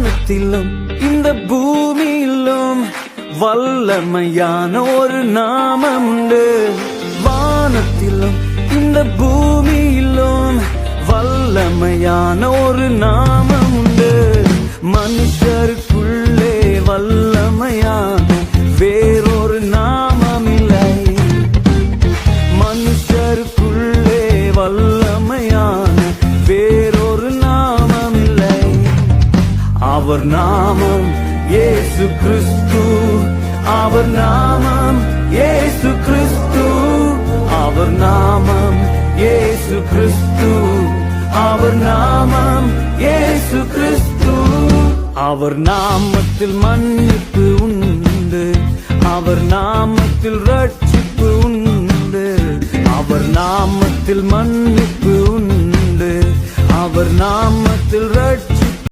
வானத்திலும் இந்த பூமியிலும் வல்லமையான ஒரு நாமம் உண்டு. வானத்திலும் இந்த பூமியிலும் வல்லமையான ஒரு நாமம் உண்டு. மனுஷருக்குள்ளே வல்லமையான வேறொரு நாமம் இல்லை. மனுஷருக்குள்ளே வல்லமையான வேறொரு நாமம் இல்லை. அவர் நாமம் இயேசு கிறிஸ்து. அவர் நாமம் இயேசு கிறிஸ்து. அவர் நாமம் இயேசு கிறிஸ்து. அவர் நாமம் இயேசு கிறிஸ்து. அவர் நாமத்தில் மன்னிப்பு உண்டு. அவர் நாமத்தில் ரட்சிப்பு உண்டு. அவர் நாமத்தில் மன்னிப்பு உண்டு. அவர் நாமத்தில் ரட்சிப்பு